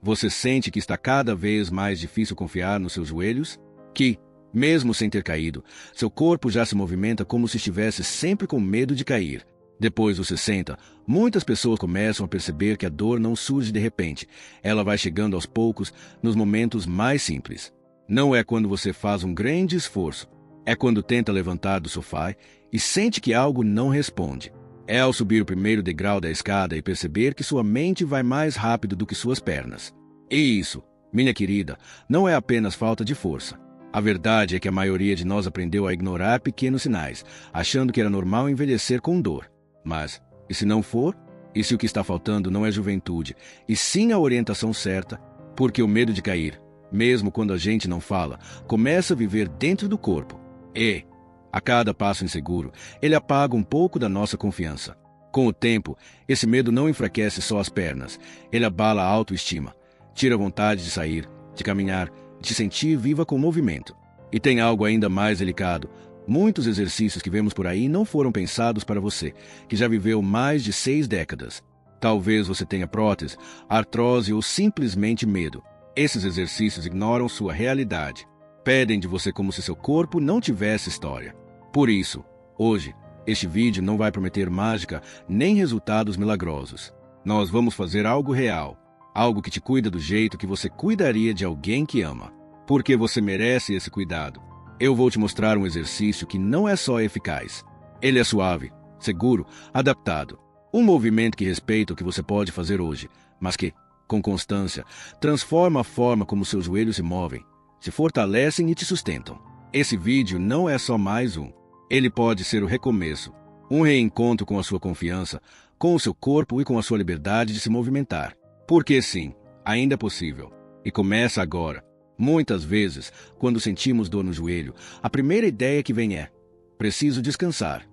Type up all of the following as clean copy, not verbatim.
Você sente que está cada vez mais difícil confiar nos seus joelhos? Que, mesmo sem ter caído, seu corpo já se movimenta como se estivesse sempre com medo de cair. Depois dos 60, muitas pessoas começam a perceber que a dor não surge de repente. Ela vai chegando aos poucos, nos momentos mais simples. Não é quando você faz um grande esforço. É quando tenta levantar do sofá e sente que algo não responde. É ao subir o primeiro degrau da escada e perceber que sua mente vai mais rápido do que suas pernas. E isso, minha querida, não é apenas falta de força. A verdade é que a maioria de nós aprendeu a ignorar pequenos sinais, achando que era normal envelhecer com dor. Mas, e se não for? E se o que está faltando não é juventude, e sim a orientação certa? Porque o medo de cair, mesmo quando a gente não fala, começa a viver dentro do corpo. E, a cada passo inseguro, ele apaga um pouco da nossa confiança. Com o tempo, esse medo não enfraquece só as pernas, ele abala a autoestima, tira a vontade de sair, de caminhar, de se sentir viva com o movimento. E tem algo ainda mais delicado. Muitos exercícios que vemos por aí não foram pensados para você, que já viveu mais de 6 décadas. Talvez você tenha prótese, artrose ou simplesmente medo. Esses exercícios ignoram sua realidade. Pedem de você como se seu corpo não tivesse história. Por isso, hoje, este vídeo não vai prometer mágica nem resultados milagrosos. Nós vamos fazer algo real, algo que te cuida do jeito que você cuidaria de alguém que ama. Porque você merece esse cuidado. Eu vou te mostrar um exercício que não é só eficaz. Ele é suave, seguro, adaptado. Um movimento que respeita o que você pode fazer hoje, mas que, com constância, transforma a forma como seus joelhos se movem, se fortalecem e te sustentam. Esse vídeo não é só mais um. Ele pode ser o recomeço, um reencontro com a sua confiança, com o seu corpo e com a sua liberdade de se movimentar. Porque sim, ainda é possível. E começa agora. Muitas vezes, quando sentimos dor no joelho, a primeira ideia que vem é: preciso descansar.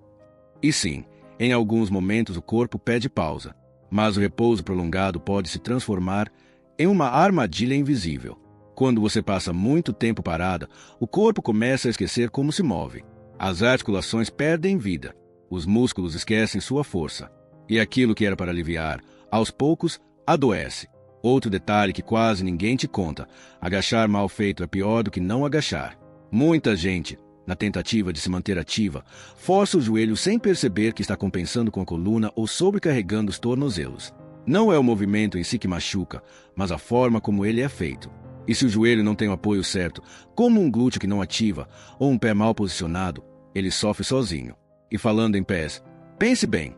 E sim, em alguns momentos o corpo pede pausa, mas o repouso prolongado pode se transformar em uma armadilha invisível. Quando você passa muito tempo parada, o corpo começa a esquecer como se move. As articulações perdem vida, os músculos esquecem sua força. E aquilo que era para aliviar, aos poucos, adoece. Outro detalhe que quase ninguém te conta: agachar mal feito é pior do que não agachar. Muita gente, na tentativa de se manter ativa, força o joelho sem perceber que está compensando com a coluna ou sobrecarregando os tornozelos. Não é o movimento em si que machuca, mas a forma como ele é feito. E se o joelho não tem o apoio certo, como um glúteo que não ativa ou um pé mal posicionado, ele sofre sozinho. E falando em pés, pense bem.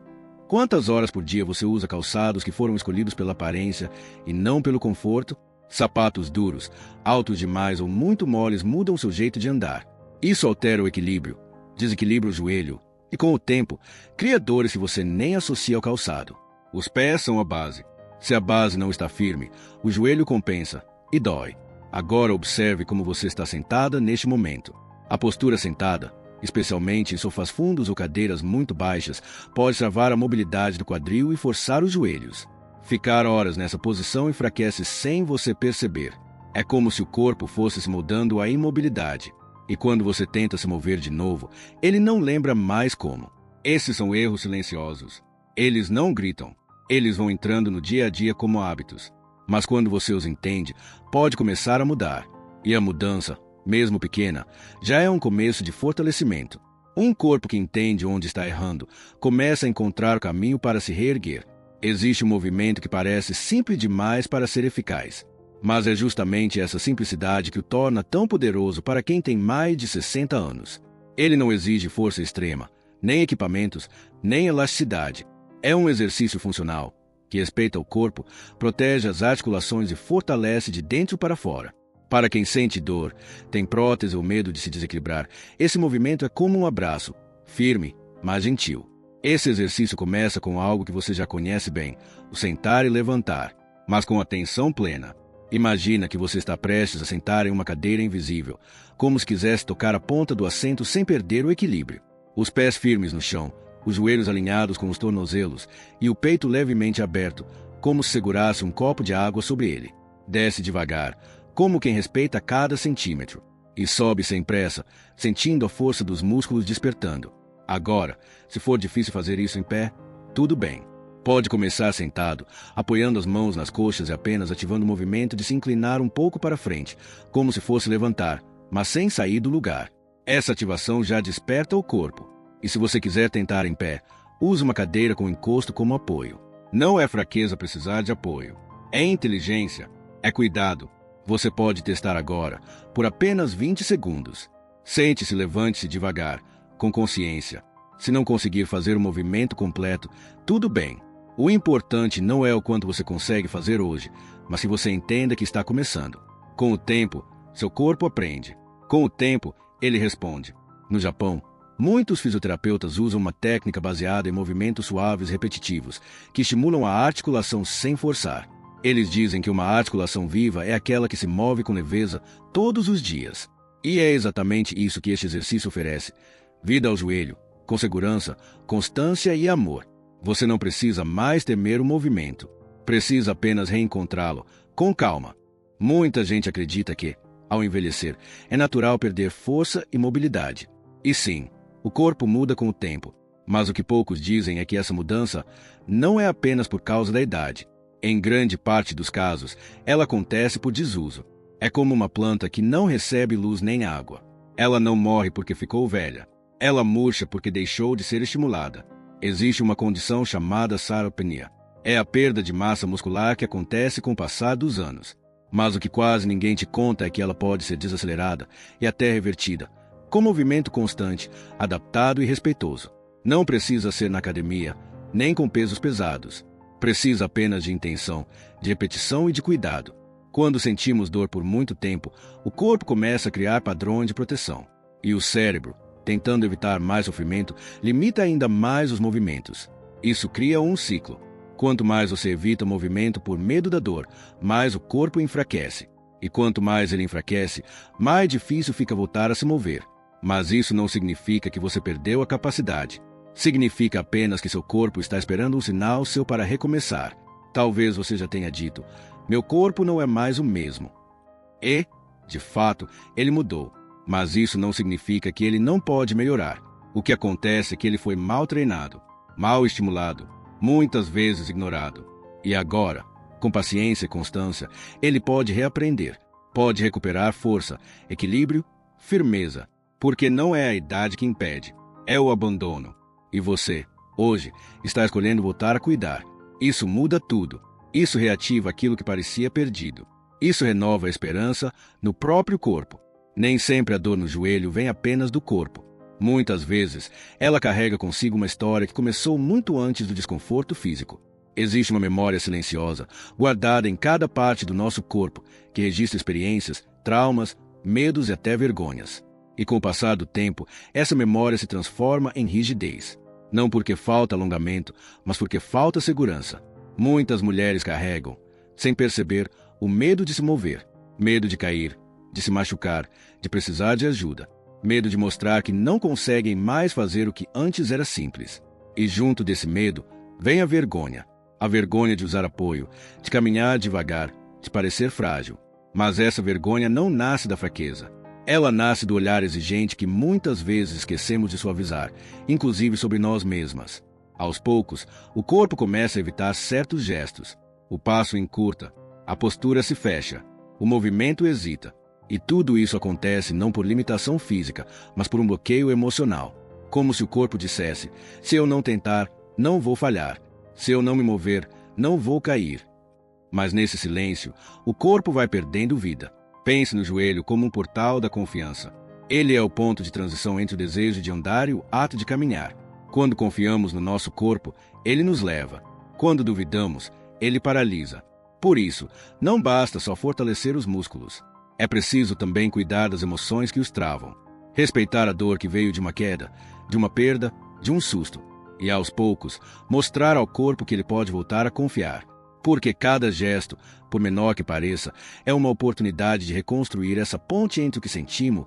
Quantas horas por dia você usa calçados que foram escolhidos pela aparência e não pelo conforto? Sapatos duros, altos demais ou muito moles mudam seu jeito de andar. Isso altera o equilíbrio, desequilibra o joelho e, com o tempo, cria dores que você nem associa ao calçado. Os pés são a base. Se a base não está firme, o joelho compensa e dói. Agora observe como você está sentada neste momento. A postura sentada, especialmente em sofás fundos ou cadeiras muito baixas, pode travar a mobilidade do quadril e forçar os joelhos. Ficar horas nessa posição enfraquece sem você perceber. É como se o corpo fosse se moldando à imobilidade. E quando você tenta se mover de novo, ele não lembra mais como. Esses são erros silenciosos. Eles não gritam. Eles vão entrando no dia a dia como hábitos. Mas quando você os entende, pode começar a mudar. E a mudança, mesmo pequena, já é um começo de fortalecimento. Um corpo que entende onde está errando começa a encontrar o caminho para se reerguer. Existe um movimento que parece simples demais para ser eficaz. Mas é justamente essa simplicidade que o torna tão poderoso para quem tem mais de 60 anos. Ele não exige força extrema, nem equipamentos, nem elasticidade. É um exercício funcional, que respeita o corpo, protege as articulações e fortalece de dentro para fora. Para quem sente dor, tem prótese ou medo de se desequilibrar, esse movimento é como um abraço, firme, mas gentil. Esse exercício começa com algo que você já conhece bem, o sentar e levantar, mas com atenção plena. Imagina que você está prestes a sentar em uma cadeira invisível, como se quisesse tocar a ponta do assento sem perder o equilíbrio. Os pés firmes no chão, os joelhos alinhados com os tornozelos e o peito levemente aberto, como se segurasse um copo de água sobre ele. Desce devagar, como quem respeita cada centímetro, e sobe sem pressa, sentindo a força dos músculos despertando. Agora, se for difícil fazer isso em pé, tudo bem. Pode começar sentado, apoiando as mãos nas coxas e apenas ativando o movimento de se inclinar um pouco para frente, como se fosse levantar, mas sem sair do lugar. Essa ativação já desperta o corpo. E se você quiser tentar em pé, use uma cadeira com encosto como apoio. Não é fraqueza precisar de apoio. É inteligência. É cuidado. Você pode testar agora, por apenas 20 segundos. Sente-se, levante-se devagar, com consciência. Se não conseguir fazer o movimento completo, tudo bem. O importante não é o quanto você consegue fazer hoje, mas se você entenda que está começando. Com o tempo, seu corpo aprende. Com o tempo, ele responde. No Japão, muitos fisioterapeutas usam uma técnica baseada em movimentos suaves repetitivos, que estimulam a articulação sem forçar. Eles dizem que uma articulação viva é aquela que se move com leveza todos os dias. E é exatamente isso que este exercício oferece. Vida ao joelho, com segurança, constância e amor. Você não precisa mais temer o movimento. Precisa apenas reencontrá-lo, com calma. Muita gente acredita que, ao envelhecer, é natural perder força e mobilidade. E sim, o corpo muda com o tempo. Mas o que poucos dizem é que essa mudança não é apenas por causa da idade. Em grande parte dos casos, ela acontece por desuso. É como uma planta que não recebe luz nem água. Ela não morre porque ficou velha. Ela murcha porque deixou de ser estimulada. Existe uma condição chamada sarcopenia. É a perda de massa muscular que acontece com o passar dos anos. Mas o que quase ninguém te conta é que ela pode ser desacelerada e até revertida, com movimento constante, adaptado e respeitoso. Não precisa ser na academia, nem com pesos pesados. Precisa apenas de intenção, de repetição e de cuidado. Quando sentimos dor por muito tempo, o corpo começa a criar padrões de proteção. E o cérebro, tentando evitar mais sofrimento, limita ainda mais os movimentos. Isso cria um ciclo. Quanto mais você evita o movimento por medo da dor, mais o corpo enfraquece. E quanto mais ele enfraquece, mais difícil fica voltar a se mover. Mas isso não significa que você perdeu a capacidade. Significa apenas que seu corpo está esperando um sinal seu para recomeçar. Talvez você já tenha dito, meu corpo não é mais o mesmo. E, de fato, ele mudou. Mas isso não significa que ele não pode melhorar. O que acontece é que ele foi mal treinado, mal estimulado, muitas vezes ignorado. E agora, com paciência e constância, ele pode reaprender, pode recuperar força, equilíbrio, firmeza. Porque não é a idade que impede, é o abandono. E você, hoje, está escolhendo voltar a cuidar. Isso muda tudo. Isso reativa aquilo que parecia perdido. Isso renova a esperança no próprio corpo. Nem sempre a dor no joelho vem apenas do corpo. Muitas vezes, ela carrega consigo uma história que começou muito antes do desconforto físico. Existe uma memória silenciosa, guardada em cada parte do nosso corpo, que registra experiências, traumas, medos e até vergonhas. E com o passar do tempo, essa memória se transforma em rigidez. Não porque falta alongamento, mas porque falta segurança. Muitas mulheres carregam, sem perceber, o medo de se mover, medo de cair, de se machucar, de precisar de ajuda, medo de mostrar que não conseguem mais fazer o que antes era simples. E junto desse medo, vem a vergonha de usar apoio, de caminhar devagar, de parecer frágil. Mas essa vergonha não nasce da fraqueza. Ela nasce do olhar exigente que muitas vezes esquecemos de suavizar, inclusive sobre nós mesmas. Aos poucos, o corpo começa a evitar certos gestos. O passo encurta, a postura se fecha, o movimento hesita. E tudo isso acontece não por limitação física, mas por um bloqueio emocional. Como se o corpo dissesse, se eu não tentar, não vou falhar. Se eu não me mover, não vou cair. Mas nesse silêncio, o corpo vai perdendo vida. Pense no joelho como um portal da confiança. Ele é o ponto de transição entre o desejo de andar e o ato de caminhar. Quando confiamos no nosso corpo, ele nos leva. Quando duvidamos, ele paralisa. Por isso, não basta só fortalecer os músculos. É preciso também cuidar das emoções que os travam. Respeitar a dor que veio de uma queda, de uma perda, de um susto. E aos poucos, mostrar ao corpo que ele pode voltar a confiar. Porque cada gesto, por menor que pareça, é uma oportunidade de reconstruir essa ponte entre o que sentimos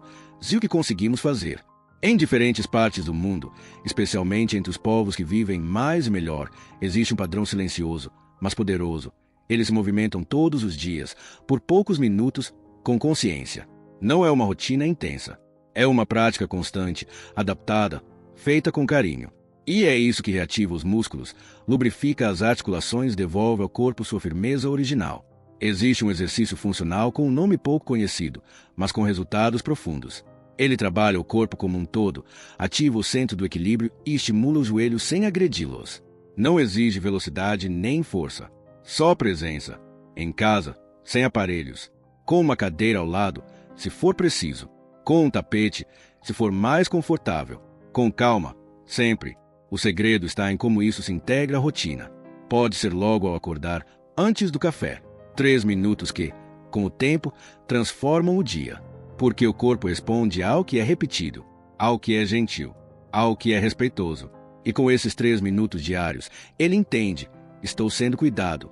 e o que conseguimos fazer. Em diferentes partes do mundo, especialmente entre os povos que vivem mais e melhor, existe um padrão silencioso, mas poderoso. Eles se movimentam todos os dias, por poucos minutos, com consciência. Não é uma rotina intensa. É uma prática constante, adaptada, feita com carinho. E é isso que reativa os músculos, lubrifica as articulações e devolve ao corpo sua firmeza original. Existe um exercício funcional com um nome pouco conhecido, mas com resultados profundos. Ele trabalha o corpo como um todo, ativa o centro do equilíbrio e estimula os joelhos sem agredi-los. Não exige velocidade nem força, só presença. Em casa, sem aparelhos, com uma cadeira ao lado, se for preciso, com um tapete, se for mais confortável, com calma, sempre. O segredo está em como isso se integra à rotina. Pode ser logo ao acordar, antes do café. 3 minutos que, com o tempo, transformam o dia. Porque o corpo responde ao que é repetido, ao que é gentil, ao que é respeitoso. E com esses 3 minutos diários, ele entende, estou sendo cuidado.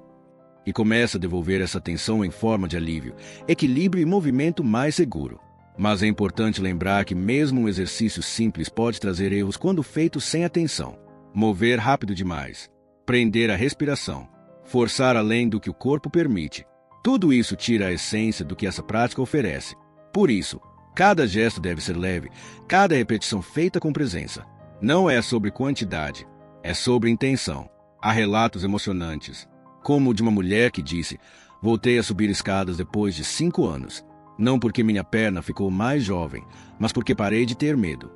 E começa a devolver essa atenção em forma de alívio, equilíbrio e movimento mais seguro. Mas é importante lembrar que mesmo um exercício simples pode trazer erros quando feito sem atenção. Mover rápido demais, prender a respiração, forçar além do que o corpo permite. Tudo isso tira a essência do que essa prática oferece. Por isso, cada gesto deve ser leve, cada repetição feita com presença. Não é sobre quantidade, é sobre intenção. Há relatos emocionantes, como o de uma mulher que disse: voltei a subir escadas depois de 5 anos. Não porque minha perna ficou mais jovem, mas porque parei de ter medo.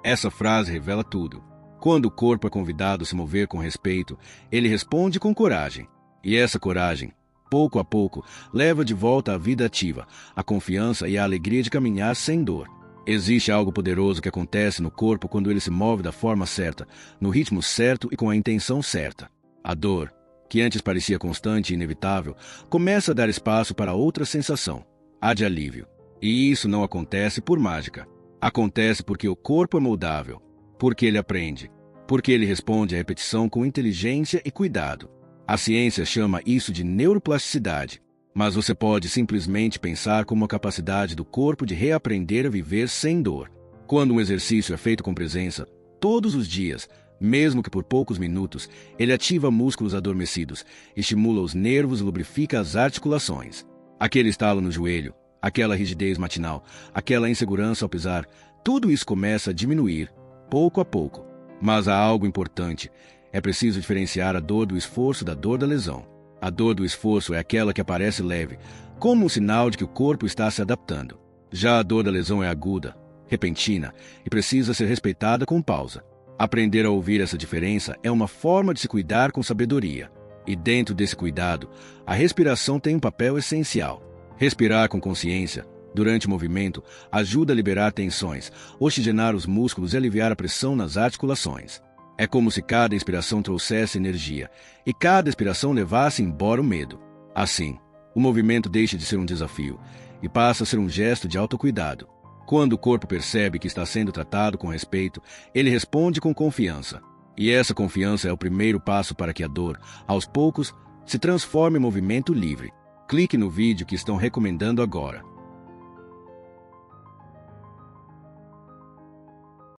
Essa frase revela tudo. Quando o corpo é convidado a se mover com respeito, ele responde com coragem. E essa coragem, pouco a pouco, leva de volta a vida ativa, a confiança e a alegria de caminhar sem dor. Existe algo poderoso que acontece no corpo quando ele se move da forma certa, no ritmo certo e com a intenção certa. A dor, que antes parecia constante e inevitável, começa a dar espaço para outra sensação, a de alívio. E isso não acontece por mágica. Acontece porque o corpo é moldável, porque ele aprende, porque ele responde à repetição com inteligência e cuidado. A ciência chama isso de neuroplasticidade, mas você pode simplesmente pensar como a capacidade do corpo de reaprender a viver sem dor. Quando um exercício é feito com presença, todos os dias, mesmo que por poucos minutos, ele ativa músculos adormecidos, estimula os nervos e lubrifica as articulações. Aquele estalo no joelho, aquela rigidez matinal, aquela insegurança ao pisar, tudo isso começa a diminuir, pouco a pouco. Mas há algo importante. É preciso diferenciar a dor do esforço da dor da lesão. A dor do esforço é aquela que aparece leve, como um sinal de que o corpo está se adaptando. Já a dor da lesão é aguda, repentina e precisa ser respeitada com pausa. Aprender a ouvir essa diferença é uma forma de se cuidar com sabedoria. E dentro desse cuidado, a respiração tem um papel essencial. Respirar com consciência, durante o movimento, ajuda a liberar tensões, oxigenar os músculos e aliviar a pressão nas articulações. É como se cada inspiração trouxesse energia e cada expiração levasse embora o medo. Assim, o movimento deixa de ser um desafio e passa a ser um gesto de autocuidado. Quando o corpo percebe que está sendo tratado com respeito, ele responde com confiança. E essa confiança é o primeiro passo para que a dor, aos poucos, se transforme em movimento livre. Clique no vídeo que estão recomendando agora.